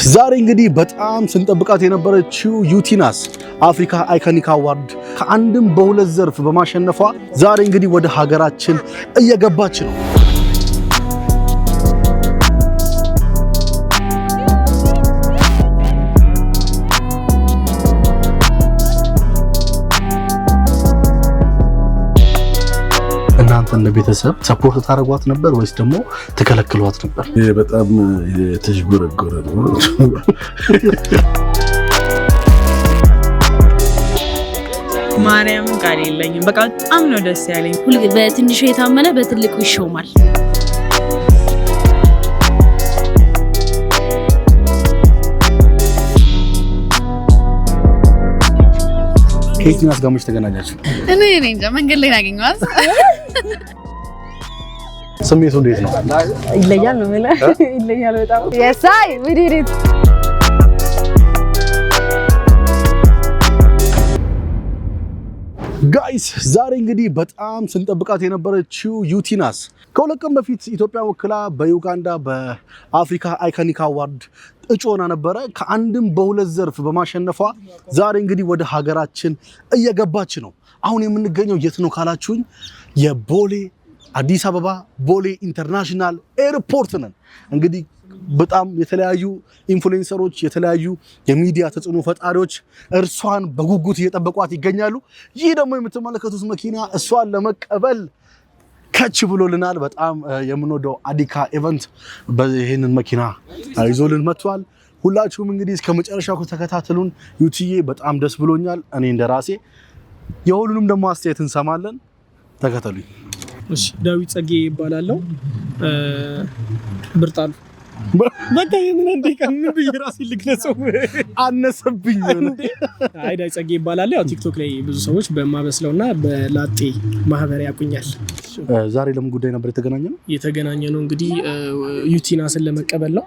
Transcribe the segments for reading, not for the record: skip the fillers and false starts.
ዛሬ እንግዲህ በጣም ስንጠብቃት የነበረችው ዩቲናስ አፍሪካ አይኮኒክ አዋርድ ከአንድም በሁለት ዘርፍ በማሸነፏ ዛሬ እንግዲህ ወደ ሀገራችን እየገባች ነው። እናንተ እንደ ቤተሰብ ሰፖርት ታደርጓት ነበር ወይስ ደግሞ ተከለክሏት ነበር? በጣም የተዥጎረጎረ ነው። ማርያም ቃል የለኝም። በቃ በጣም ነው ደስ ያለኝ። በትንሹ የታመነ በትልቁ ይሾማል። ከዩቲናስ ጋር መች ተገናኛችሁ? እኔ እንጃ መንገድ ላይ ያገኘኋት። ስሜቱ እንዴት ነው? ይለያል ነው ማለት ይለያል በጣም የሳይ ዊዲሪት ጋይስ ዛሬ እንግዲህ በጣም ስንጠብቃት የነበረችው ዩቲናስ ከሁለት ቀን በፊት ኢትዮጵያ ወክላ በዩጋንዳ በአፍሪካ አይኮኒክ አዋርድ እጩ ሆና ነበረ። ከአንድም በሁለት ዘርፍ በማሸነፏ ዛሬ እንግዲህ ወደ ሀገራችን እየገባች ነው። አሁን የምንገኘው የት ነው ካላችሁኝ የቦሌ አዲስ አበባ ቦሌ ኢንተርናሽናል ኤርፖርት ነን። እንግዲህ በጣም የተለያዩ ኢንፍሉዌንሰሮች የተለያዩ የሚዲያ ተጽዕኖ ፈጣሪዎች እርሷን በጉጉት እየጠበቋት ይገኛሉ። ይህ ደግሞ የምትመለከቱት መኪና እሷን ለመቀበል ከች ብሎልናል። በጣም የምንወደው አዲካ ኢቨንት ይህንን መኪና ይዞልን መጥቷል። ሁላችሁም እንግዲህ እስከ መጨረሻው ተከታተሉን። ዩቲዬ በጣም ደስ ብሎኛል። እኔ እንደራሴ የሁሉንም ደግሞ አስተያየት እንሰማለን። ተከተሉኝ። እሺ ዳዊት ጸጌ ይባላልው ብርጣሉ በቃ የምን እንደቀም በየራሴ ልግለጸው አነሰብኝ እንዴ? አይ ዳዊት ጸጌ ይባላል። ያው ቲክቶክ ላይ ብዙ ሰዎች በማበስለውና በላጤ ማህበር ያቁኛል። ዛሬ ለምን ጉዳይ ነበር የተገናኘነው? እንግዲህ ዩቲናስን ለመቀበል ነው።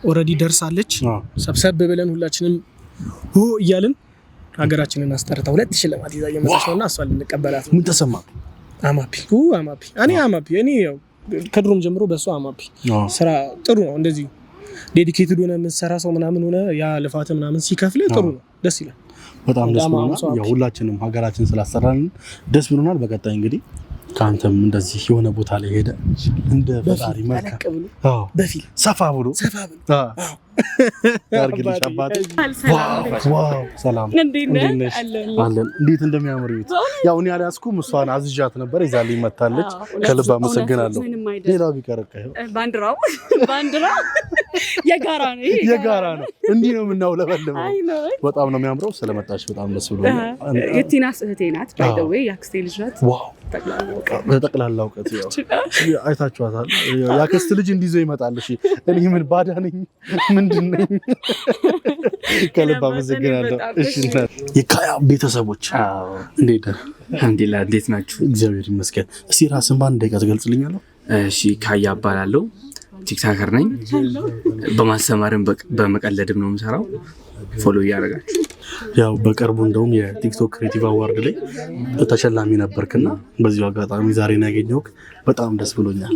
ኦሬዲ ደርሳለች። ሰብሰብ ብለን ሁላችንም ሆ እያልን ሀገራችንን አስጠርታ 2 ሽልማት ይዛ የመጣችውና እሷን ልንቀበላት። ምን ተሰማ? አማፒ እኔ ያው ከድሮም ጀምሮ በሷ አማፒ ስራ ጥሩ ነው። እንደዚህ ዴዲኬትድ ሆነ የምትሰራ ሰው ምናምን ሆነ ያ ልፋት ምናምን ሲከፍል ጥሩ ነው፣ ደስ ይላል። በጣም ደስ ብሎናል። ያው ሁላችንም ሀገራችን ስላሰራን ደስ ብሎናል። በቀጣይ እንግዲህ ካንተም እንደዚህ የሆነ ቦታ ላይ ሄደ እንደ ፈጣሪ መልካም በፊት ሰፋ ብሎ ያርግልሽ አባቴ። ዋው ሰላም እንዴት ነሽ? አለን እንዴት እንደሚያምር ይሁት። ያው እኔ አልያዝኩም፣ እሷን አዝዣት ነበር ይዛልኝ መጣለች። ከልብ አመሰግናለሁ። ሌላው ቢቀርቀው ባንዲራው የጋራ ነው። እንዲህ ነው የምናውለበልበው። በጣም ነው የሚያምረው። ስለመጣሽ በጣም ደስ ብሎኛል። ዩቲናስ እህቴ ናት። ባይ ዘ ዌይ ያክስቴ ልጅ ናት። ዋው ጠቅላላ እውቀት ያው አይታችኋታል። ያክስት ልጅ እንዲዞ ይመጣል። እሺ እኔ ምን ባዳ ነኝ? ምንድን ነኝ? ከልብ አመሰግናለሁ። እሺ የካያ ቤተሰቦች እንዴት ነህ? አልሐምዱሊላህ። እንዴት ናችሁ? እግዚአብሔር ይመስገን። እስቲ ራስን በአንድ ደቂቃ ትገልጽልኛለህ? እሺ ካያ እባላለሁ። ቲክቶከር ነኝ። በማስተማርም በመቀለድም ነው የምሰራው። ፎሎ እያደረጋችሁ ያው በቅርቡ እንደውም የቲክቶክ ክሬቲቭ አዋርድ ላይ ተሸላሚ ነበርክና በዚሁ አጋጣሚ ዛሬ ነው ያገኘሁት። በጣም ደስ ብሎኛል።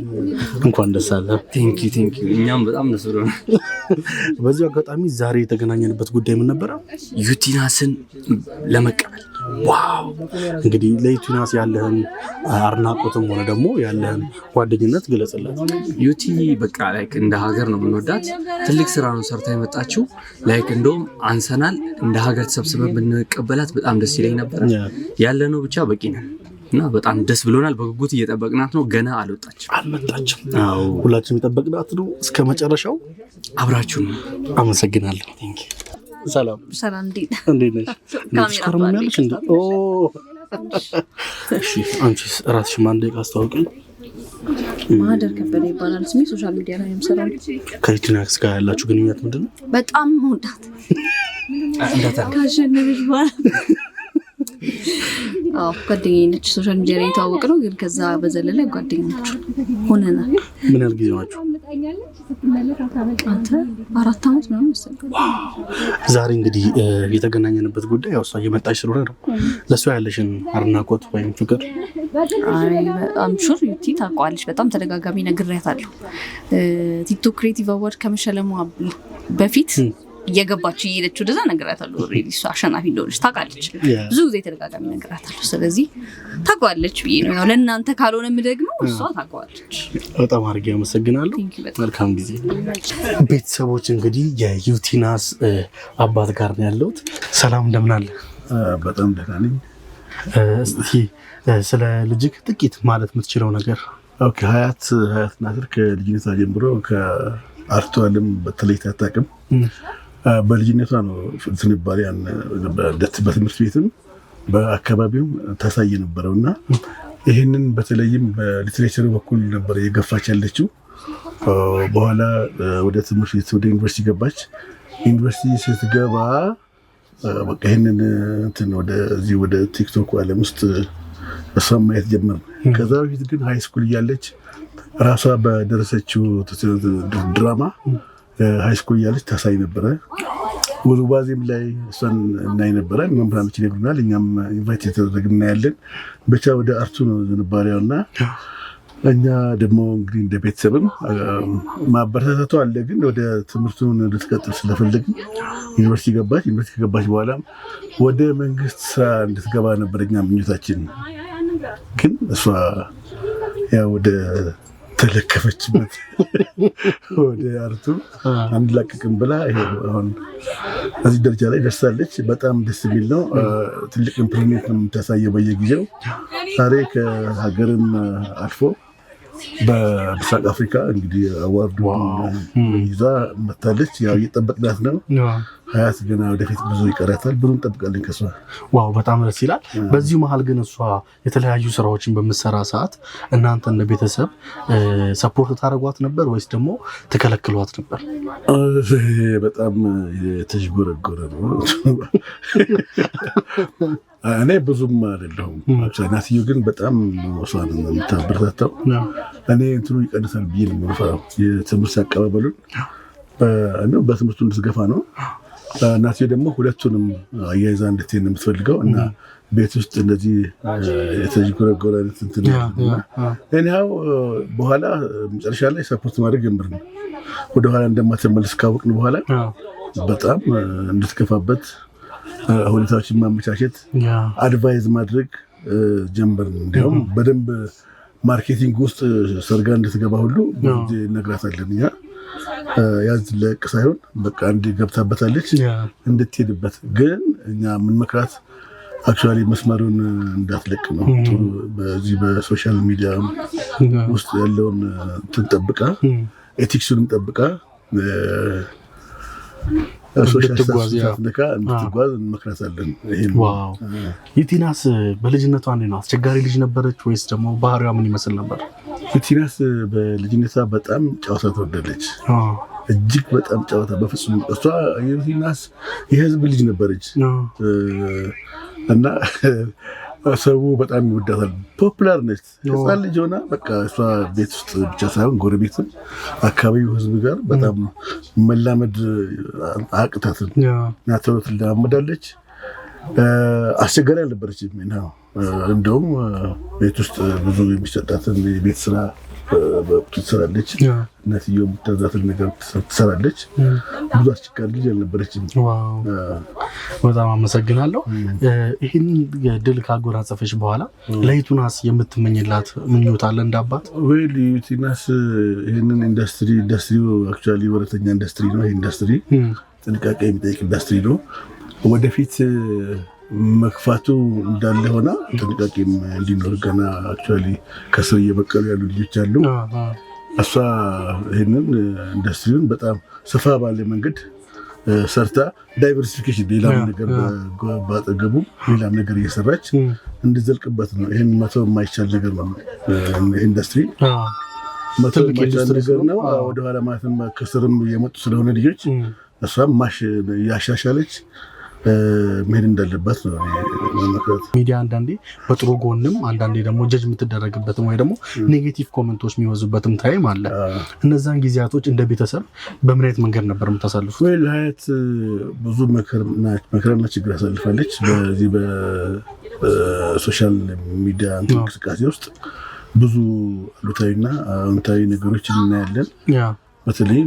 እንኳን ደስ አለ። ቴንክ ዩ። እኛም በጣም ደስ ብሎናል። በዚሁ አጋጣሚ ዛሬ የተገናኘንበት ጉዳይ ምን ነበር? ዩቲናስን ለመቀበል። ዋው እንግዲህ ለዩቲናስ ያለህን አድናቆትም ሆነ ደግሞ ያለህን ጓደኝነት ግለጽላት። ዩቲ በቃ ላይክ እንደ ሀገር ነው የምንወዳት። ትልቅ ስራ ነው ሰርታ የመጣችው። ላይክ እንደውም አንሰናል እንደ ሀገር ተሰብስበን ብንቀበላት በጣም ደስ ይለኝ ነበር። ያለነው ብቻ በቂ ነን እና በጣም ደስ ብሎናል። በጉጉት እየጠበቅናት ነው። ገና አልመጣችም። ሁላችንም የጠበቅናት ነው እስከ መጨረሻው። አብራችሁ ነው። አመሰግናለሁ። ሰላም እንዴት ነሽ? ካሜራማንሽ እንዴ? ኦ እሺ አንቺስ ራስሽን አንድ ደቂቃ አስተዋውቂኝ። ማህደር ከበደ ይባላል ስሜ። ሶሻል ሚዲያ ላይ የምሰራው። ከዩቲናስ ጋር ያላችሁ ግንኙነት ምንድን ነው? በጣም መውዳት ካሸነፈች በኋላ ጓደኛዬ ነች። ሶሻል ሚዲያ ላይ የተዋወቅነው ግን ከዛ በዘለለ ጓደኞች ሆነናል። ምን ያህል ጊዜ ናችሁ? አንተ 4 ዓመት ምናምን መሰለኝ። ዛሬ እንግዲህ የተገናኘንበት ጉዳይ ያው እሷ እየመጣች ስለሆነ ነው። ለእሷ ያለሽን አድናቆት ወይም ፍቅር? በጣም ሹር ዩቲ ታውቀዋለች። በጣም ተደጋጋሚ ነግሬያታለሁ። ቲክቶክ ክሬቲቭ አዋርድ ከመሸለሟ በፊት እየገባች እየሄደች ወደዛ ነገራታለሁ። ኦልሬዲ እሷ አሸናፊ እንደሆነች ታውቃለች። ብዙ ጊዜ ተደጋጋሚ ነገራታለሁ። ስለዚህ ታውቃለች ብዬ ነው ያው ለእናንተ ካልሆነም ደግሞ እሷ ታውቃለች። በጣም አድርጌ አመሰግናለሁ። መልካም ጊዜ። ቤተሰቦች እንግዲህ የዩቲናስ አባት ጋር ነው ያለሁት። ሰላም እንደምን አለ? በጣም ደህና ነኝ። እስቲ ስለ ልጅክ ጥቂት ማለት የምትችለው ነገር? ኦኬ ሀያት ናስር ከልጅነቷ ጀምሮ ከአርቱ ዓለም በተለይ አታውቅም። በልጅነቷ ነው ስንባል በትምህርት ቤትም በአካባቢውም ታሳይ ነበረው እና ይህንን በተለይም በሊትሬቸሩ በኩል ነበር የገፋች ያለችው። በኋላ ወደ ትምህርት ቤት ወደ ዩኒቨርሲቲ ገባች። ዩኒቨርሲቲ ስትገባ በቃ ይህንን ወደዚህ ወደ ቲክቶክ ዓለም ውስጥ እሷን ማየት ጀመር። ከዛ በፊት ግን ሃይ ስኩል እያለች ራሷ በደረሰችው ድራማ ሃይ ስኩል እያለች ታሳይ ነበረ። ውዝዋዜም ላይ እሷን እናይ ነበረ። መምህራኖች ይነግሩናል፣ እኛም ኢንቫይት የተደረግን እናያለን። ብቻ ወደ አርቱ ነው ዝንባሌውና እኛ ደግሞ እንግዲህ እንደ ቤተሰብም ማበረታታቱ አለ። ግን ወደ ትምህርቱን እንድትቀጥል ስለፈለግን ዩኒቨርሲቲ ገባች። ዩኒቨርሲቲ ከገባች በኋላ ወደ መንግስት ስራ እንድትገባ ነበር እኛ ምኞታችን። ግን እሷ ያው ወደ ተለከፈችበት ወደ አርቱ አንላቅቅም ብላ አሁን እዚህ ደረጃ ላይ ደርሳለች። በጣም ደስ የሚል ነው። ትልቅ ኢምፕሩቭመንት ነው የምታሳየው በየጊዜው። ዛሬ ከሀገርም አልፎ በምስራቅ አፍሪካ እንግዲህ አዋርዱ ይዛ መታለች። ያው እየጠበቅናት ነው። ሀያት ገና ወደፊት ብዙ ይቀራታል። ብዙ እንጠብቃለን ከሷ። ዋው በጣም ደስ ይላል። በዚሁ መሀል ግን እሷ የተለያዩ ስራዎችን በምትሰራ ሰዓት እናንተ እንደ ቤተሰብ ሰፖርት ታደርጓት ነበር ወይስ ደግሞ ተከለክሏት ነበር? በጣም የተዥጎረጎረ ነው። እኔ ብዙም አይደለሁም። ናትዮ ግን በጣም እሷን የምታበረታታው። እኔ እንትኑ ይቀንሳል ብዬ ነው የምፈራው። የትምህርት አቀባበሉን በትምህርቱ እንድትገፋ ነው። ናትዮ ደግሞ ሁለቱንም አያይዛ እንድትሄድ ነው የምትፈልገው እና ቤት ውስጥ እንደዚህ የተዥጎረጎረ እንትን እኔው በኋላ መጨረሻ ላይ ሰፖርት ማድረግ ጀምርን። ወደኋላ እንደማትመለስ ካወቅን በኋላ በጣም እንድትገፋበት ሁኔታዎችን ማመቻቸት፣ አድቫይዝ ማድረግ ጀምርን። እንዲያውም በደንብ ማርኬቲንግ ውስጥ ሰርጋ እንድትገባ ሁሉ ነግራታለን። እኛ ያዝ ለቅ ሳይሆን በቃ አንድ ገብታበታለች እንድትሄድበት። ግን እኛ ምን መክራት አክቹዋሊ መስመሩን እንዳትለቅ ነው። በዚህ በሶሻል ሚዲያ ውስጥ ያለውን ጠብቃ ኤቲክሱንም ጠብቃ እንድትጓዝ እንመክራታለን። ዩቲናስ በልጅነቷ እንዴት ነው? አስቸጋሪ ልጅ ነበረች ወይስ ደግሞ ባህሪዋ ምን ይመስል ነበር? ዩቲናስ በልጅነቷ በጣም ጨዋታ ትወዳለች። እጅግ በጣም ጨዋታ በፍጹም እሷ ዩቲናስ የህዝብ ልጅ ነበረች እና ሰው በጣም ይወዳታል። ፖፑላር ነች። ህፃን ልጅ ሆና በቃ እሷ ቤት ውስጥ ብቻ ሳይሆን ጎረቤትም አካባቢው ህዝብ ጋር በጣም መላመድ አቅታትን እና ቶሎ ትለማመዳለች። አስቸጋሪ አልነበረችም። እንደውም ቤት ውስጥ ብዙ የሚሰጣትን የቤት ስራ በወቅቱ ትሰራለች። እናትዮ የምታዛትን ነገር ትሰራለች። ብዙ አስቸጋሪ ልጅ አልነበረችም። በጣም አመሰግናለሁ። ይህን ድል ካጎናጸፈች በኋላ ለዩቲናስ የምትመኝላት ምኞት አለ እንዳባት? ዩቲናስ ይህንን ኢንዱስትሪው አክቹዋሊ ወረተኛ ኢንዱስትሪ ነው። ይህ ኢንዱስትሪ ጥንቃቄ የሚጠይቅ ኢንዱስትሪ ነው። ወደፊት መክፋቱ እንዳለ ሆና ጥንቃቄም እንዲኖር ገና አክቹዋሊ ከስር እየበቀሉ ያሉ ልጆች አሉ። እሷ ይህንን ኢንዱስትሪውን በጣም ሰፋ ባለ መንገድ ሰርታ ዳይቨርሲፊኬሽን ሌላም ነገር ባጠገቡ ሌላም ነገር እየሰራች እንድዘልቅበት ነው። ይህን መተው የማይቻል ነገር ነው። ኢንዱስትሪ መተው የማይቻል ነገር ነው። ወደኋላ ማለትም ከስርም የመጡ ስለሆነ ልጆች እሷም ያሻሻለች መሄድ እንዳለባት ነው መመክረት። ሚዲያ አንዳንዴ በጥሩ ጎንም አንዳንዴ ደግሞ ጀጅ የምትደረግበትም ወይ ደግሞ ኔጌቲቭ ኮመንቶች የሚወዙበትም ታይም አለ። እነዛን ጊዜያቶች እንደ ቤተሰብ በምን አይነት መንገድ ነበር የምታሳልፉት? ሀያት ብዙ መከራና ችግር ያሳልፋለች። በዚህ በሶሻል ሚዲያ እንቅስቃሴ ውስጥ ብዙ አሉታዊና አዎንታዊ ነገሮችን እናያለን። በተለይ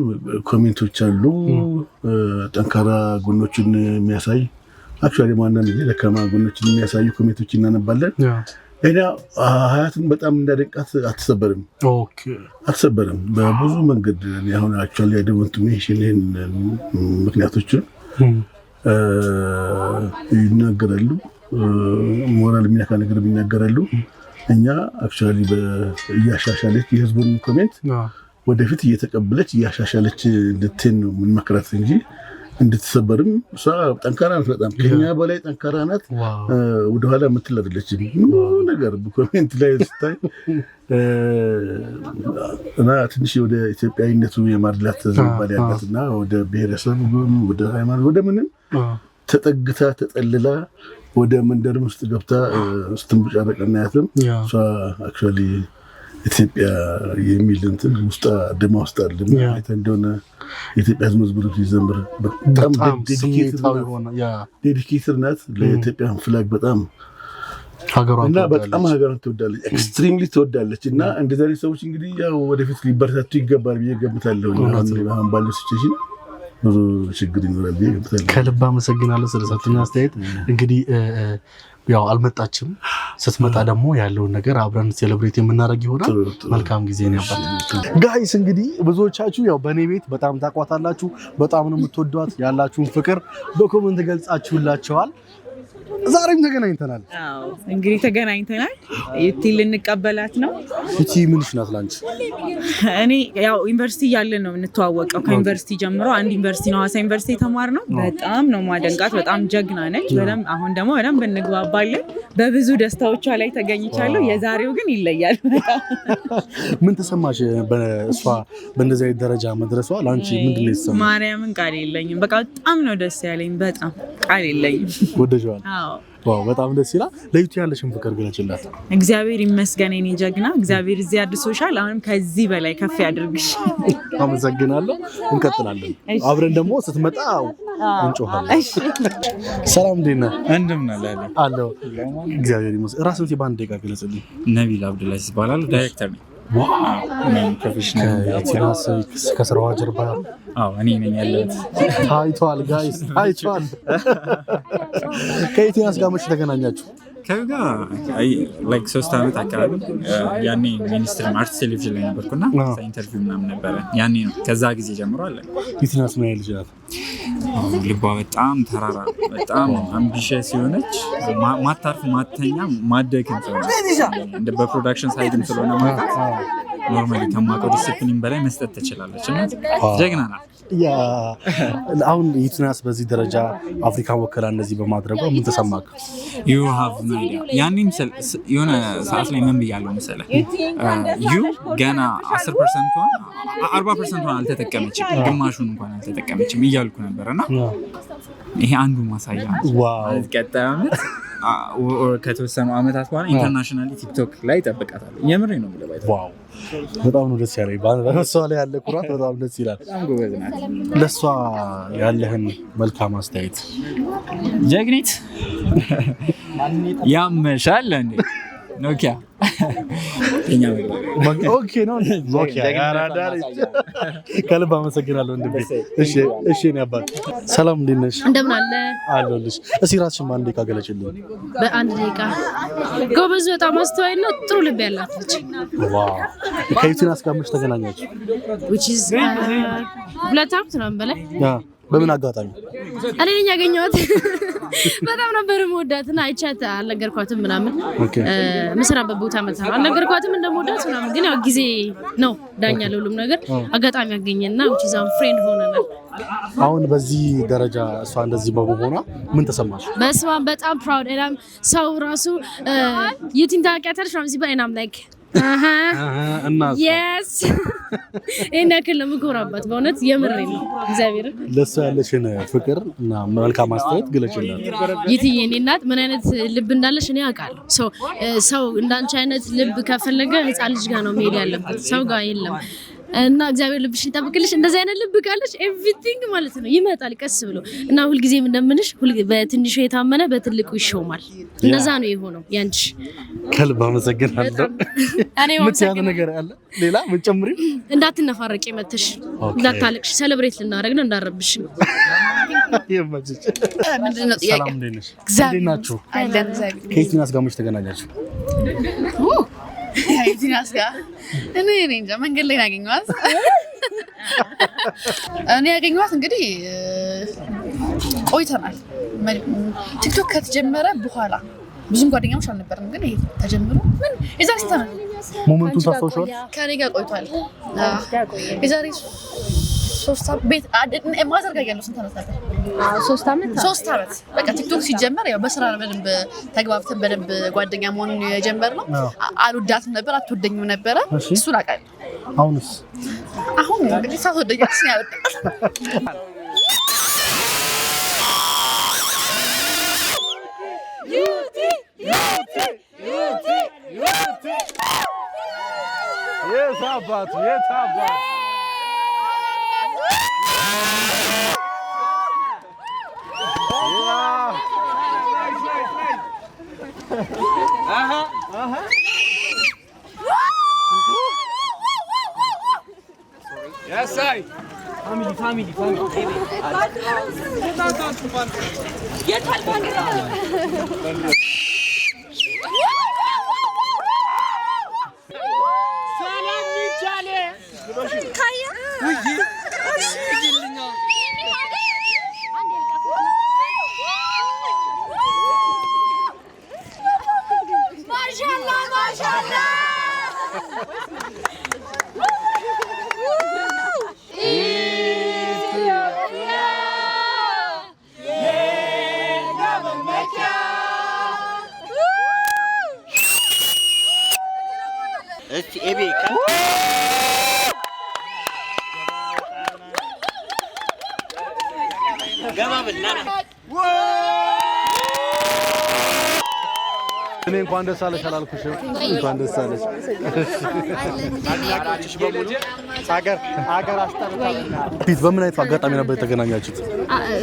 ኮሜንቶች አሉ ጠንካራ ጎኖችን የሚያሳይ አክቹዋሊ ማንኛውም ጊዜ ደካማ ጎኖችን የሚያሳዩ ኮሜንቶች እናነባለን። እኔ ሀያትን በጣም እንዳደንቃት አትሰበርም በብዙ መንገድ። አሁን አክቹዋሊ አይደንት ሜንሽን ምክንያቶችን ይናገራሉ፣ ሞራል የሚነካ ነገር ይናገራሉ። እኛ አክቹዋሊ እያሻሻለች የህዝቡን ኮሜንት ወደፊት እየተቀበለች እያሻሻለች እንድትሄድ ነው የምንመክራት እንጂ እንድትሰበርም እሷ ጠንካራ ናት። በጣም ከኛ በላይ ጠንካራ ናት። ወደኋላ የምትል አይደለችም። ነገር በኮሜንት ላይ ስታይ እና ትንሽ ወደ ኢትዮጵያዊነቱ የማድላት ዝንባሌ ያላትና ወደ ብሔረሰብ ወደ ሃይማኖት ወደ ምንም ተጠግታ ተጠልላ ወደ መንደር ውስጥ ገብታ ስትንብጫረቅ እናያትም። እሷ አክቹዋሊ ኢትዮጵያ የሚል እንትን ውስጥ ደማ ውስጥ አለ አይተ እንደሆነ የኢትዮጵያ ሕዝብ መዝሙር ሲዘምር በጣም ዴዲኬትድ ናት ለኢትዮጵያ ፍላግ በጣም እና በጣም ሀገሯን ትወዳለች፣ ኤክስትሪምሊ ትወዳለች። እና እንደዚህ አይነት ሰዎች እንግዲህ ያው ወደፊት ሊበረታቱ ይገባል ብዬ ገምታለሁ። አሁን ባለው ሲቹዌሽን ብዙ ችግር ይኖራል ብዬ ገምታለሁ። ከልብ አመሰግናለሁ ስለሰጡኝ አስተያየት። እንግዲህ ያው አልመጣችም፣ ስትመጣ ደግሞ ያለውን ነገር አብረን ሴሌብሬት የምናደርግ ይሆናል። መልካም ጊዜ ነበር ጋይስ። እንግዲህ ብዙዎቻችሁ ያው በእኔ ቤት በጣም ታቋታላችሁ፣ በጣም ነው የምትወዷት። ያላችሁን ፍቅር በኮሜንት ገልጻችሁላቸዋል። ዛሬም ተገናኝተናል። አዎ እንግዲህ ተገናኝተናል። ዩቲ ልንቀበላት ነው። ዩቲ ምንሽ ናት ላንቺ? እኔ ያው ዩኒቨርሲቲ እያለን ነው የምንተዋወቀው። ከዩኒቨርሲቲ ጀምሮ አንድ ዩኒቨርሲቲ ነው ሐዋሳ ዩኒቨርሲቲ የተማርነው። በጣም ነው ማደንቃት፣ በጣም ጀግና ነች። በደንብ አሁን ደግሞ በደንብ እንግባባለን። በብዙ ደስታዎቿ ላይ ተገኝቻለሁ። የዛሬው ግን ይለያል በጣም። ምን ተሰማሽ በእሷ በእንደዚህ አይነት ደረጃ መድረሷ? ላንቺ ምንድን ነው የተሰማሽ? ማርያምን ቃል የለኝም። በቃ በጣም ነው ደስ ያለኝ። በጣም ቃል የለኝም። ወደጀዋል። ዋው በጣም ደስ ይላል። ለዩቲ ያለሽን ፍቅር ግለጭላት። እግዚአብሔር ይመስገን የኔ ጀግና። እግዚአብሔር እዚህ አድርሶሻል። አሁንም ከዚህ በላይ ከፍ ያድርግሽ። አመሰግናለሁ። እንቀጥላለን። አብረን ደግሞ ስትመጣ እንጮሃለን። ሰላም እንዴት ነህ? እንደምን አለሁ። እግዚአብሔር ይመስገን። ራስን በአንድ ደቂቃ ግለጽልኝ። ነቢል አብዱላዚዝ ይባላል። ዳይሬክተር ነኝ። ዩቲናስ ከስራዋ ጀርባ እኔ ነኝ ያለሁት። ታይቷል ጋይስ ታይቷል። ከዩቲናስ ጋር መቼ ተገናኛችሁ? ከጋ ላይክ 3 ዓመት አካባቢ ያኔ ሚኒስትር አርትስ ቴሌቪዥን ላይ ነበርኩና ኢንተርቪው ምናምን ነበረ ያኔ ነው። ከዛ ጊዜ ጀምሮ አለ። ዩቲናስ ምን ያህል ልጅ ናት? ልቧ በጣም ተራራ፣ በጣም አምቢሽየስ የሆነች ማታርፍ ማተኛ ማደግም ስለሆነ እንደ በፕሮዳክሽን ሳይድም ስለሆነ ማለት ኖርማሊ ከማውቀው ዲሲፕሊን በላይ መስጠት ትችላለች እና ጀግና ናት። አሁን ዩቲናስ በዚህ ደረጃ አፍሪካን ወከላ እንደዚህ በማድረጓ ምን ተሰማክ? ዩ ሃቭ ኖ አይዲያ። ያኔም የሆነ ሰዓት ላይ ምን ብያለሁ መሰለህ? ዩ ገና 10%ን 40%ን አልተጠቀመችም፣ ግማሹን እንኳን አልተጠቀመችም እያልኩ ነበርና ይሄ አንዱ ማሳያ ነው። ቀጣይ ዓመት ከተወሰኑ ዓመታት በኋላ ኢንተርናሽናሊ ቲክቶክ ላይ ይጠብቃታል። የምሬ ነው የምልህ። ዋው በጣም ነው ደስ ያለኝ። በሷ ላይ ያለ ኩራት በጣም ደስ ይላል። በጣም ጎበዝ ናት። ለሷ ያለህን መልካም አስተያየት። ጀግኒት ያመሻል እንዴ? ኖኪያ ኦኬ ነው ኖኪያ ያራዳሪ። ከልብ አመሰግናለሁ እንዴ። እሺ እኔ አባት ሰላም እንዴት ነሽ? እንደምን አለ አለሁልሽ። እስኪ ራስሽን በአንድ ደቂቃ ገለጭልኝ። በአንድ ደቂቃ ጎበዝ፣ በጣም አስተዋይ ነው፣ ጥሩ ልብ ያላት ልጅ። ዋው ከዩቲናስ ጋር መች ተገናኛችሁ? which is 2 ዓመት ነው በላይ። በምን አጋጣሚ? እኔ ነኝ ያገኘኋት። በጣም ነበር የምወዳትና አይቻት አልነገርኳትም ምናምን። መስራበት ቦታ መጣ አልነገርኳትም እንደምወዳት ምናምን። ግን ያው ጊዜ ነው ዳኛ ለሁሉም ነገር። አጋጣሚ ያገኘና which is our friend ሆነናል። አሁን በዚህ ደረጃ እሷ እንደዚህ በመሆኗ ምን ተሰማሽ? በስመ አብ በጣም ፕራውድ እናም ሰው ራሱ ዩቲን ታውቂያታለሽ ምናምን ሲባል እናም ላይክ እናት yes እኔ ያክል ነው የምኮራባት በእውነት የምሬ ነው። እግዚአብሔር ለሷ ያለሽን ፍቅር እና መልካም አስተያየት ግለጭላት። ይትዬ እኔ እናት ምን አይነት ልብ እንዳለሽ እኔ አውቃለሁ። ሰው እንዳንቺ አይነት ልብ ከፈለገ ህፃን ልጅ ጋር ነው መሄድ ያለበት፣ ሰው ጋር የለም። እና እግዚአብሔር ልብሽን ይጠብቅልሽ እንደዚህ አይነት ልብ ካለሽ ኤቭሪቲንግ ማለት ነው ይመጣል ቀስ ብሎ እና ሁልጊዜም እንደምንሽ በትንሹ የታመነ በትልቁ ይሾማል እንደዛ ነው የሆነው ያንቺ ከልብ አመሰግናለሁ ምን ያለ ነገር አለ ሌላ ምን ጨምሪ እንዳትነፋረቂ መተሽ እንዳታለቅሽ ሴሌብሬት ልናደርግ ነው እንዳረብሽ የማጅ ምንድነው ጥያቄ ሰላም ነሽ እንዴት ናችሁ አለን እግዚአብሔር ከዩቲናስ ጋር መች ተገናኛችሁ ዩቲናስ ጋር እኔ እንጃ መንገድ ላይ ያገኘኋት እኔ ያገኘኋት እንግዲህ ቆይተናል ቲክቶክ ከተጀመረ በኋላ ብዙም ጓደኛሞች አልነበርንም ግን ይሄ ተጀምሮ ምን የዛሬ ስንት ዓመት ሞመንቱን ታስታውሻለሽ ከኔ ጋር ቆይቷል የዛሬ 3 ዓመት ቤት ማዘር ጋር ያለው ስንት ዓመት ነበር 3 ዓመት በቃ ቲክቶክ ሲጀመር ያው በስራ በደንብ ተግባብተን በደንብ ጓደኛ መሆን የጀመርነው አልወዳትም ነበር አትወደኝም ነበር እሱን አውቃለሁ አሁን እንግዲህ ሳትወደኛለሽ ነው ያወጣው Yes, abat. Yes, I. Family. እኔ እንኳን ደስ አለሽ አላልኩሽም እንኳን ደስ አለሽ አድናቂዎችሽ በሙሉ ሀገር አስጠርታለና ፊት በምን አይነት አጋጣሚ ነበር የተገናኛችሁት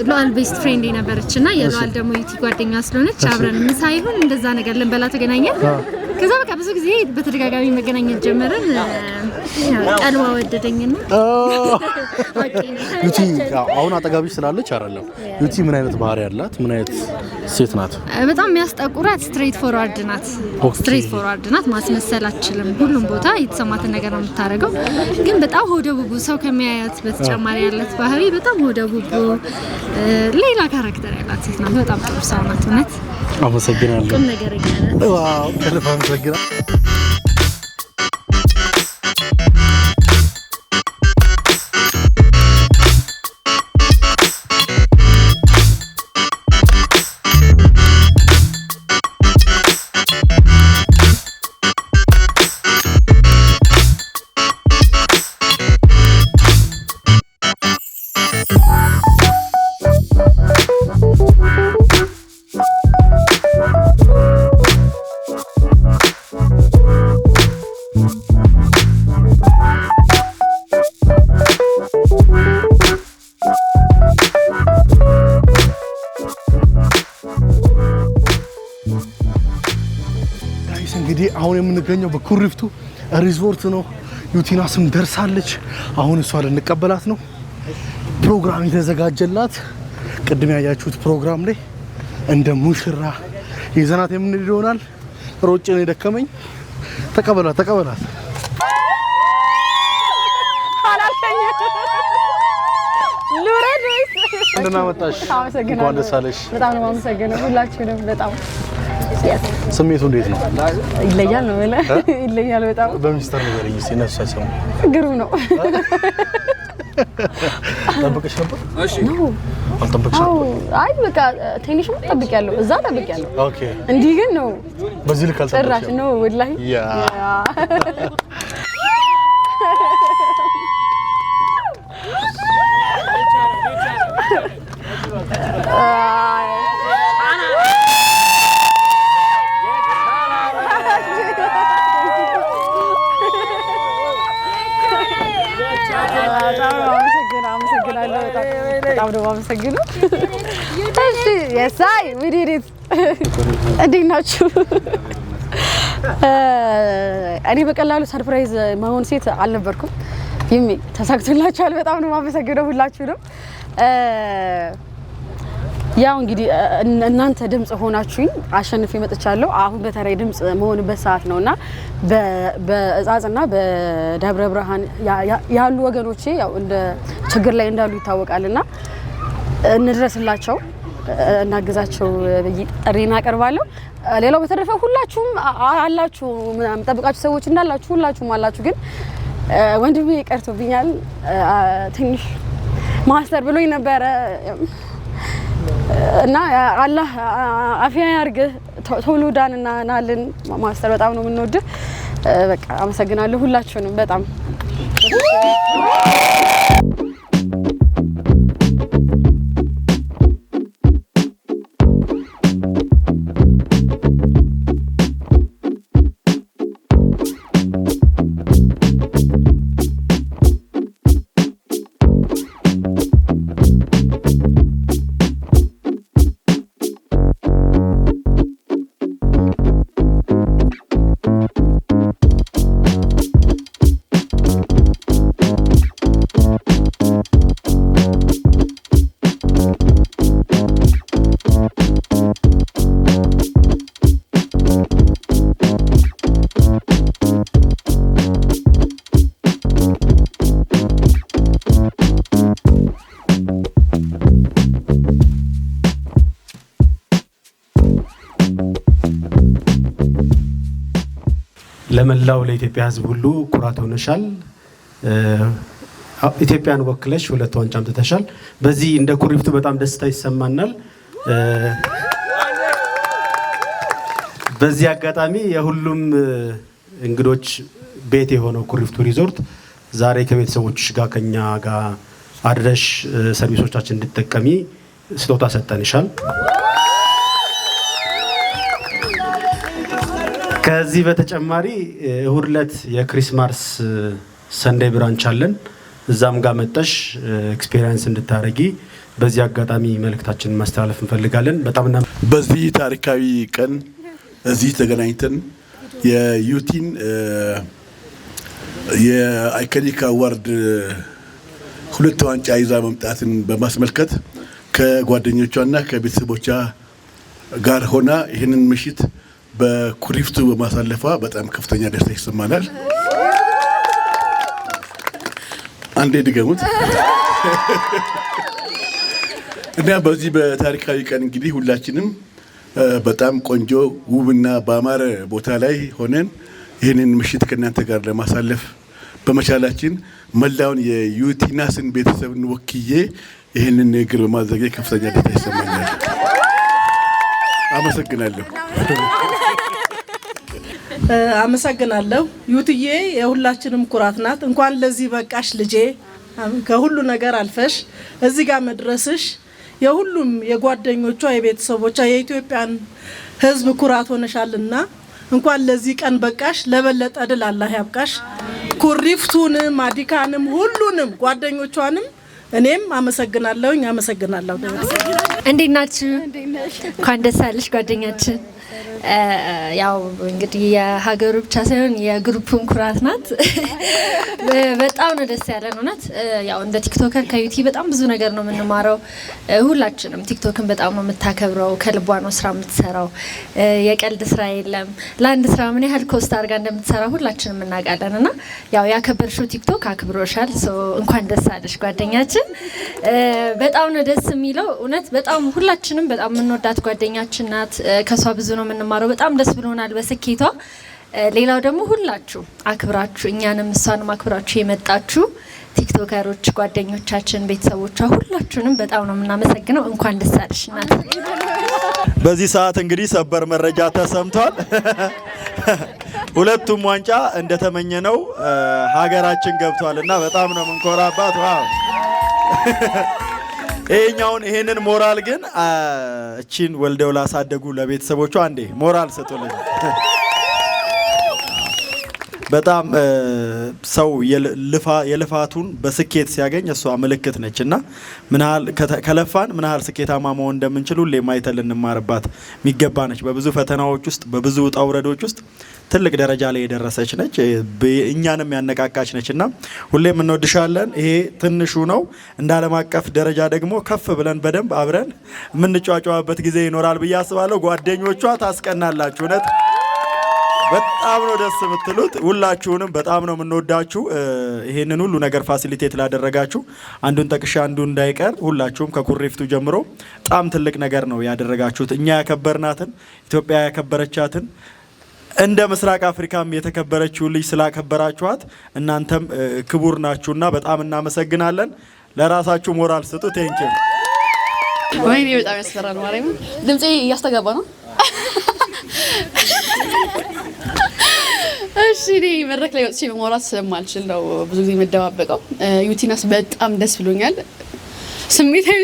ሎአል ቤስት ፍሬንድ ነበርችና የሎአል ደግሞ ዩቲ ጓደኛ ስለሆነች አብረን ምሳ ይሁን እንደዛ ነገር ልንበላ ተገናኘን ከዛ በቃ ብዙ ጊዜ በተደጋጋሚ መገናኘት ጀመረን ቀልዋ ወደደኝና ዩቲ አሁን አጠጋቢሽ ስላለች አይደለም ዩቲ ምን አይነት ባህሪ ያላት ምን አይነት ሴት ናት በጣም የሚያስጠቁራት ስትሬት ፎርዋርድ ናት ማስመሰል አትችልም ሁሉም ቦታ የተሰማትን ነገር ነው የምታረገው ግን በጣም ሆደቡቡ ሰው ከሚያያት በተጨማሪ ያላት ባህሪ በጣም ሆደቡቡ ሌላ ካራክተር ያላት ሴት ናት በጣም ጥሩ ሰው ናት እውነት አመሰግናለሁ ቁም ነገረኛ ናት ዋው ከልብ አመሰግናለሁ እንግዲህ አሁን የምንገኘው በኩሪፍቱ ሪዞርት ነው ዩቲናስም ደርሳለች አሁን እሷ ልንቀበላት ነው ፕሮግራም የተዘጋጀላት ቅድም ያያችሁት ፕሮግራም ላይ እንደ ሙሽራ ይዘናት የምንሄድ ይሆናል ሮጬ ነው የደከመኝ ተቀበላት እንደና መጣሽ እንኳን ደስ አለሽ በጣም ነው የማመሰግነው ሁላችሁንም በጣም ስሜቱ እንዴት ነው ይለያል ነው ማለት ይለያል በጣም በሚስተር ነገር እየነሳ ሰው ግሩም ነው ጠብቀሽ ነበር እሺ አልጠበቅሽ አይ በቃ ትንሽ ጠብቂያለሁ እዛ ጠብቂያለሁ ኦኬ እንዲህ ግን ነው በዚህ ልክ አልጠበቅሽ ጭራሽ ነው ወላሂ ያ እንድታመሰግኑ። እሺ የሳይ ዊዲዲት እንዴት ናችሁ? እኔ በቀላሉ ሰርፕራይዝ መሆን ሴት አልነበርኩም። ይሚ ተሳክቶላችኋል። በጣም ነው የማመሰግነው ሁላችሁንም። ያው እንግዲህ እናንተ ድምጽ ሆናችሁኝ አሸንፌ መጥቻለሁ። አሁን በተራይ ድምጽ መሆንበት ሰዓት ነውና በእጻጽና በደብረ ብርሃን ያሉ ወገኖቼ ያው እንደ ችግር ላይ እንዳሉ ይታወቃልና እንድረስላቸው እናግዛቸው ብዬ ጥሪና አቀርባለሁ። ሌላው በተረፈ ሁላችሁም አላችሁ የምጠብቃችሁ ሰዎች እንዳላችሁ ሁላችሁም አላችሁ። ግን ወንድሜ ቀርቶብኛል ትንሽ ማስተር ብሎኝ ነበረ እና አላህ አፊያ ያርግህ ቶሎ ዳንና ናልን ማስተር በጣም ነው የምንወድህ። በቃ አመሰግናለሁ ሁላችሁንም በጣም ለመላው ለኢትዮጵያ ሕዝብ ሁሉ ኩራት ሆነሻል። ኢትዮጵያን ወክለሽ 2 ዋንጫ አምጥተሻል። በዚህ እንደ ኩሪፍቱ በጣም ደስታ ይሰማናል። በዚህ አጋጣሚ የሁሉም እንግዶች ቤት የሆነው ኩሪፍቱ ሪዞርት ዛሬ ከቤተሰቦችሽ ጋር ከኛ ጋር አድረሽ ሰርቪሶቻችን እንድትጠቀሚ ስጦታ ሰጠንሻል። ከዚህ በተጨማሪ እሁድ ዕለት የክሪስማስ ሰንደይ ብራንች አለን። እዛም ጋር መጠሽ ኤክስፒሪየንስ እንድታረጊ በዚህ አጋጣሚ መልእክታችንን ማስተላለፍ እንፈልጋለን። በጣም በዚህ ታሪካዊ ቀን እዚህ ተገናኝተን የዩቲን የአይኮኒክ አዋርድ 2 ዋንጫ ይዛ መምጣትን በማስመልከት ከጓደኞቿና ከቤተሰቦቿ ጋር ሆና ይህንን ምሽት በኩሪፍቱ በማሳለፏ በጣም ከፍተኛ ደስታ ይሰማናል። አንዴ ድገሙት። እና በዚህ በታሪካዊ ቀን እንግዲህ ሁላችንም በጣም ቆንጆ ውብና በአማረ ቦታ ላይ ሆነን ይህንን ምሽት ከእናንተ ጋር ለማሳለፍ በመቻላችን መላውን የዩቲናስን ቤተሰብን ወክዬ ይህንን ንግግር በማድረግ ከፍተኛ ደስታ ይሰማኛል። አመሰግናለሁ። አመሰግናለሁ። ዩቲዬ የሁላችንም ኩራት ናት። እንኳን ለዚህ በቃሽ ልጄ። ከሁሉ ነገር አልፈሽ እዚህ ጋር መድረስሽ የሁሉም የጓደኞቿ የቤተሰቦቿ የኢትዮጵያን ሕዝብ ኩራት ሆነሻልና እንኳን ለዚህ ቀን በቃሽ። ለበለጠ ድል አላህ ያብቃሽ። ኩሪፍቱንም አዲካንም ሁሉንም ጓደኞቿንም እኔም አመሰግናለሁኝ። አመሰግናለሁ። እንዴት ናችሁ? እንኳን ደስ አለሽ ጓደኛችን። ያው እንግዲህ የሀገሩ ብቻ ሳይሆን የግሩፕን ኩራት ናት። በጣም ነው ደስ ያለን እውነት። ያው እንደ ቲክቶከር ከዩቲ በጣም ብዙ ነገር ነው የምንማረው። ሁላችንም ቲክቶክን በጣም ነው የምታከብረው። ከልቧ ነው ስራ የምትሰራው። የቀልድ ስራ የለም። ለአንድ ስራ ምን ያህል ኮስት አድርጋ እንደምትሰራ ሁላችንም እናውቃለን። እና ያው ያከበርሽው ቲክቶክ አክብሮሻል። እንኳን ደስ አለሽ ጓደኛችን። በጣም ነው ደስ የሚለው እውነት። በጣም ሁላችንም በጣም የምንወዳት ጓደኛችን ናት። ከሷ ብዙ ነው የምንማረው። በጣም ደስ ብሎናል በስኬቷ። ሌላው ደግሞ ሁላችሁ አክብራችሁ እኛንም እሷንም አክብራችሁ የመጣችሁ ቲክቶከሮች፣ ጓደኞቻችን፣ ቤተሰቦቿ ሁላችሁንም በጣም ነው የምናመሰግነው። እንኳን ደስ አለሽ እናት። በዚህ ሰዓት እንግዲህ ሰበር መረጃ ተሰምቷል። 2ቱም ዋንጫ እንደተመኘነው ሀገራችን ገብቷልና በጣም ነው የምንኮራባት። ዋው! ይሄንን ሞራል ግን እቺን ወልደው ላሳደጉ ለቤተሰቦቿ አንዴ ሞራል ሰጡልኝ። በጣም ሰው የልፋቱን በስኬት ሲያገኝ እሷ ምልክት ነች እና ምን ያህል ከለፋን ምን ያህል ስኬታማ መሆን እንደምንችል ሁሌ ማይተል እንማርባት የሚገባ ነች። በብዙ ፈተናዎች ውስጥ በብዙ ውጣ ውረዶች ውስጥ ትልቅ ደረጃ ላይ የደረሰች ነች። እኛንም ያነቃቃች ነች እና ሁሌም እንወድሻለን። ይሄ ትንሹ ነው። እንደ ዓለም አቀፍ ደረጃ ደግሞ ከፍ ብለን በደንብ አብረን የምንጫጫዋበት ጊዜ ይኖራል ብዬ አስባለሁ። ጓደኞቿ ታስቀናላችሁ። እውነት በጣም ነው ደስ የምትሉት። ሁላችሁንም በጣም ነው የምንወዳችሁ። ይሄንን ሁሉ ነገር ፋሲሊቴት ላደረጋችሁ አንዱን ጠቅሻ አንዱን እንዳይቀር ሁላችሁም ከኩሪፍቱ ጀምሮ በጣም ትልቅ ነገር ነው ያደረጋችሁት። እኛ ያከበርናትን ኢትዮጵያ ያከበረቻትን እንደ ምስራቅ አፍሪካም የተከበረችው ልጅ ስላከበራችኋት እናንተም ክቡር ናችሁና በጣም እናመሰግናለን። ለራሳችሁ ሞራል ስጡ። ቴንኪው። ወይኔ በጣም ያስፈራል። ማርያም ድምጼ እያስተጋባ ነው። እሺ እኔ መድረክ ላይ ወጥቼ ማውራት ስለማልችል ነው ብዙ ጊዜ የምደባበቀው። ዩቲናስ በጣም ደስ ብሎኛል። ስሜታዊ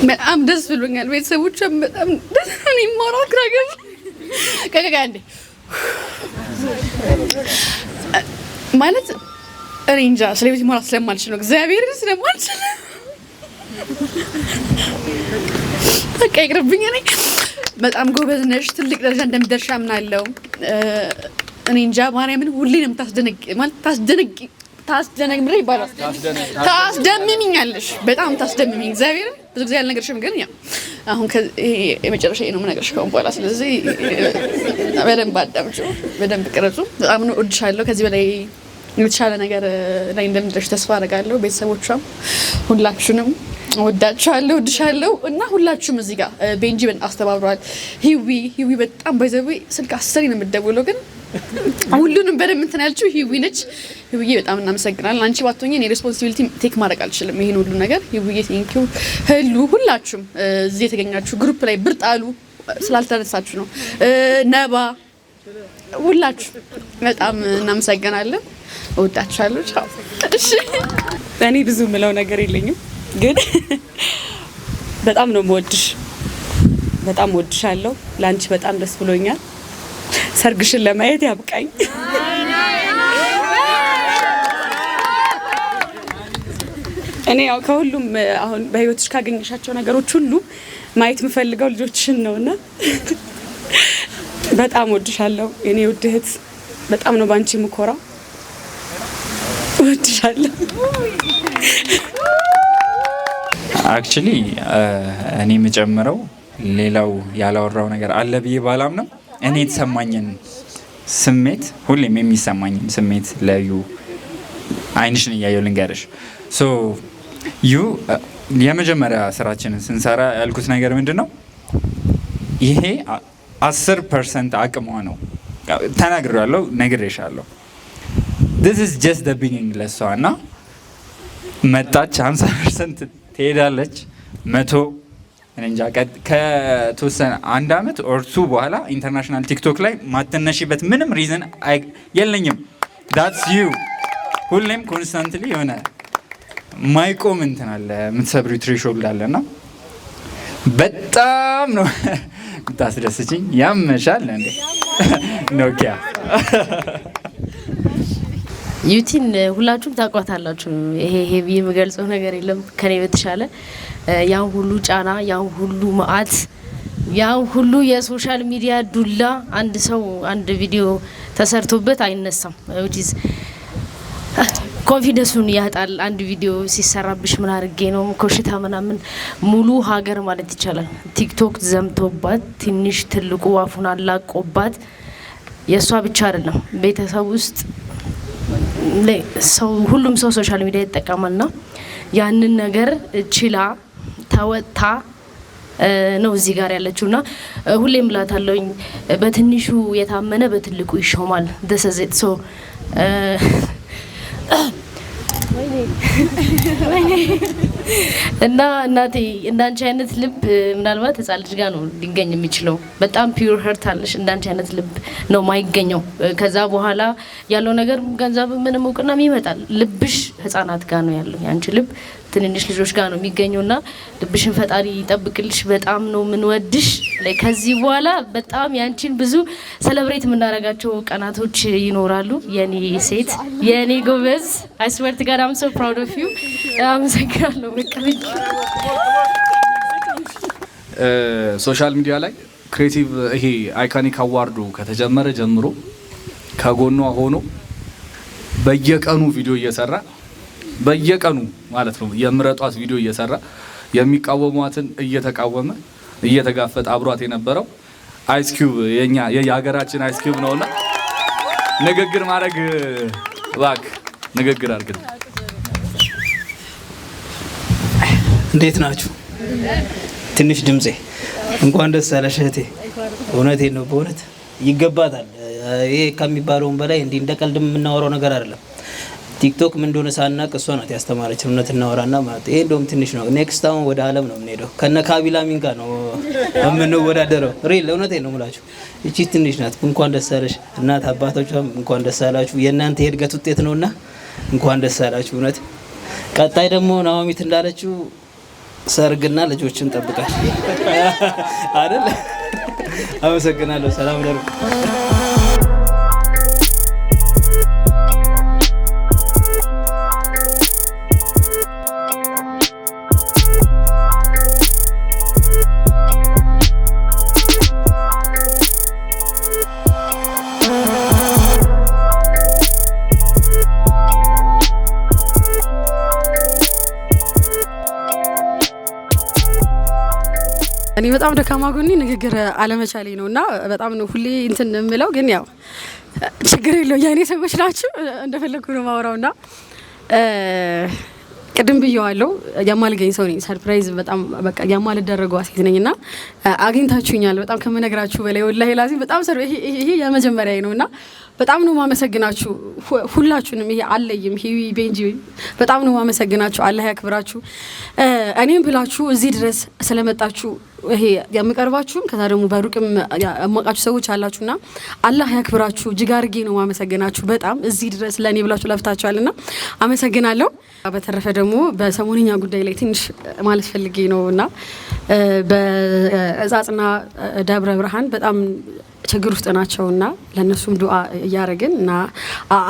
በጣም ደስ ብሎኛል። ቤተሰቦቿም በጣም ደስ ነው። ማውራት ግራ ከከካንዴ ማለት እኔ እንጃ ስለ ቤት ማውራት ስለማልችል ነው። እግዚአብሔር ስለማልችል በቃ ይቅርብኝ። እኔ በጣም ጎበዝ ነሽ፣ ትልቅ ደረጃ እንደምትደርሺ አምናለሁ። እኔ እንጃ ማርያምን ሁሌ ነው የምታስደነቅ ማለት ታስደነቅ ምሬ ይባላል። ታስደምሚኛለሽ፣ በጣም ታስደምሚኝ። እግዚአብሔር ብዙ ጊዜ አልነገርሽም፣ ግን ያው አሁን የመጨረሻ ነው የምነግርሽ ከሆነ በኋላ። ስለዚህ በደንብ አዳምጪው፣ በደንብ ቅረጹ። በጣም ነው እወድሻለሁ። ከዚህ በላይ የተሻለ ነገር ላይ እንደምትደርሺ ተስፋ አደርጋለሁ። ቤተሰቦቿም ሁላችሁንም ወዳችኋለሁ፣ ወድሻለሁ እና ሁላችሁም እዚህ ጋር ቤንጂን አስተባብሯል። ሂዊ በጣም ባይዘው ስልክ 10 ነው የምትደውለው፣ ግን ሁሉንም በደንብ እንትን ያልችው ሂዊ ነች። ሂዊዬ በጣም እናመሰግናለን። አንቺ ባትሆኚ እኔ ሪስፖንሲቢሊቲ ቴክ ማድረግ አልችልም ይሄን ሁሉ ነገር። ሂዊዬ ቴንኪው። ሁላችሁም እዚህ የተገኛችሁ ግሩፕ ላይ ብርጣሉ ስላልተነሳችሁ ነው። ነባ ሁላችሁ በጣም እናመሰግናለን። ወዳችኋለሁ። ቻው። እሺ እኔ ብዙ ምለው ነገር የለኝም፣ ግን በጣም ነው የምወድሽ። በጣም ወድሻለሁ። ላንቺ በጣም ደስ ብሎኛል። ሰርግሽን ለማየት ያብቃኝ። እኔ ያው ከሁሉም አሁን በህይወትሽ ካገኘሻቸው ነገሮች ሁሉ ማየት የምፈልገው ልጆችሽን ነውና በጣም ወድሻለሁ የኔ ውድ እህት። በጣም ነው ባንቺ የምኮራው። ወድሻለሁ። አክቹሊ እኔ የምጨምረው ሌላው ያላወራው ነገር አለ ብዬ ባላምነው እኔ የተሰማኝን ስሜት ሁሌም የሚሰማኝን ስሜት ለዩ አይንሽን እያየሁ ልንገርሽ። ሶ ዩ የመጀመሪያ ስራችንን ስንሰራ ያልኩት ነገር ምንድን ነው? ይሄ 10% አቅሟ ነው። ተናግሬያለሁ፣ ነግሬሻለሁ። this is just the beginning ለሷ እና መጣች 50% ትሄዳለች 100 እንጃ ከተወሰነ 1 አመት ኦር 2 በኋላ ኢንተርናሽናል ቲክቶክ ላይ ማተነሽበት ምንም ሪዝን የለኝም። that's you ሁሌም ኮንስታንትሊ የሆነ ማይቆም እንትን አለ የምትሰብሪው ትሬሾልድ አለና በጣም ነው የምታስደስችኝ። ያመሻል እንዴ ኖኪያ ዩቲን ሁላችሁም ታውቋታላችሁ። ይሄ ብዬ የምገልጸው ነገር የለም ከኔ በተሻለ። ያን ሁሉ ጫና፣ ያን ሁሉ መዓት፣ ያን ሁሉ የሶሻል ሚዲያ ዱላ አንድ ሰው አንድ ቪዲዮ ተሰርቶበት አይነሳም። ዊችዝ ኮንፊደንሱን ያጣል። አንድ ቪዲዮ ሲሰራብሽ ምን አድርጌ ነው ኮሽታ ምናምን ሙሉ ሀገር ማለት ይቻላል ቲክቶክ ዘምቶባት ትንሽ ትልቁ አፉን አላቆባት። የሷ ብቻ አይደለም ቤተሰብ ውስጥ ሰው ሁሉም ሰው ሶሻል ሚዲያ ይጠቀማልና ያንን ነገር ችላ ተወጣ ነው እዚህ ጋር ያለችውና ሁሌም እላታለሁኝ በትንሹ የታመነ በትልቁ ይሾማል። ደሰዘት ሶ እና እናቴ እንዳንቺ አይነት ልብ ምናልባት ህጻን ልጅ ጋር ነው ሊገኝ የሚችለው። በጣም ፒዩር ሀርት አለሽ። እንዳንቺ አይነት ልብ ነው ማይገኘው። ከዛ በኋላ ያለው ነገር ገንዘብ ምንም እውቅናም ይመጣል። ልብሽ ህጻናት ጋር ነው ያለው። ያንቺ ልብ ትንንሽ ልጆች ጋር ነው የሚገኘውና ልብሽን ፈጣሪ ይጠብቅልሽ። በጣም ነው ምንወድሽ። ከዚህ በኋላ በጣም ያንቺን ብዙ ሴሌብሬት የምናደርጋቸው ቀናቶች ይኖራሉ። የኔ ሴት የኔ ጎበዝ I swear to God I'm so proud of you። አመሰግናለሁ። መቀበል ሶሻል ሚዲያ ላይ ክሬቲቭ ይሄ አይካኒክ አዋርዱ ከተጀመረ ጀምሮ ከጎኗ ሆኖ በየቀኑ ቪዲዮ እየሰራ በየቀኑ ማለት ነው የምረጧት ቪዲዮ እየሰራ የሚቃወሟትን እየተቃወመ እየተጋፈጠ አብሯት የነበረው አይስ ኪዩብ የኛ የሀገራችን አይስ ኪዩብ ነውና ንግግር ማድረግ እባክህ ንግግር አድርግልኝ። እንዴት ናችሁ? ትንሽ ድምጼ እንኳን ደስ አለሽ እህቴ። እውነቴን ነው በእውነት ይገባታል። ይሄ ከሚባለውም በላይ እንዲህ እንደ ቀልድ የምናወራው ነገር አይደለም። ቲክቶክ ምን እንደሆነ ሳናቅ እሷ ናት ያስተማረችን። እውነት እናወራና ማለት ይሄ እንደውም ትንሽ ነው። ኔክስት አሁን ወደ ዓለም ነው የምንሄደው። ከነ ካቢላሚን ጋር ነው የምንወዳደረው። ሪል እውነቴን ነው የምላችሁ። እቺ ትንሽ ናት። እንኳን ደስ አለሽ እናት አባቶቿም እንኳን ደስ አላችሁ። የእናንተ የእድገት ውጤት ነውና እንኳን ደስ አላችሁ እውነት። ቀጣይ ደግሞ ናኦሚት እንዳለችው ሰርግና ልጆችን ጠብቃል አይደል? አመሰግናለሁ። ሰላም ደሩ እኔ በጣም ደካማ ጎኔ ንግግር አለመቻሌ ነውና በጣም ነው ሁሌ እንትን የምለው፣ ግን ያው ችግር የለው የኔ ሰዎች ናችሁ እንደፈለኩ ነው ማውራውና ቅድም ብየዋለሁ የማልገኝ ሰው ነኝ። ሰርፕራይዝ በጣም በቃ የማልደረገው ሴት ነኝና አግኝታችሁኛል። በጣም ከመነግራችሁ በላይ ወላሂ ላዚም በጣም ይሄ የመጀመሪያዬ ነውና በጣም ነው ማመሰግናችሁ ሁላችሁንም። ይሄ አለይም ሂዊ ቤንጂ በጣም ነው ማመሰግናችሁ። አላህ ያክብራችሁ። እኔም ብላችሁ እዚህ ድረስ ስለመጣችሁ ይሄ የምቀርባችሁም ከዛ ደግሞ በሩቅም ያማቃችሁ ሰዎች አላችሁና አላህ ያክብራችሁ። እጅግ አድርጌ ነው ማመሰግናችሁ። በጣም እዚህ ድረስ ለኔ ብላችሁ ለፍታችኋልና አመሰግናለሁ። በተረፈ ደግሞ በሰሞንኛ ጉዳይ ላይ ትንሽ ማለት ፈልጌ ነውና በእጻጽና ደብረ ብርሃን በጣም ችግር ውስጥ ናቸውና ለነሱም ዱአ እያረግን እና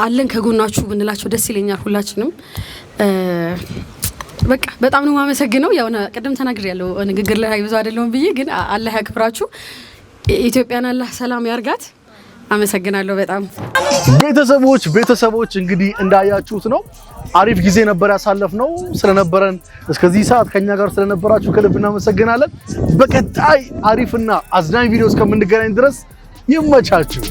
አለን ከጎናችሁ ብንላቸው ደስ ይለኛል። ሁላችንም በቃ በጣም ነው ማመሰግነው። ያው ቅድም ተናግሬያለሁ ንግግር ላይ ብዙ አይደለም ብዬ፣ ግን አላህ ያክብራችሁ። ኢትዮጵያን አላህ ሰላም ያርጋት። አመሰግናለሁ በጣም ቤተሰቦች እንግዲህ እንዳያችሁት ነው። አሪፍ ጊዜ ነበር ያሳለፍነው። ስለነበረን እስከዚህ ሰዓት ከኛ ጋር ስለነበራችሁ ከልብ እናመሰግናለን። በቀጣይ አሪፍና አዝናኝ ቪዲዮ እስከምንገናኝ ድረስ ይመቻችሁ።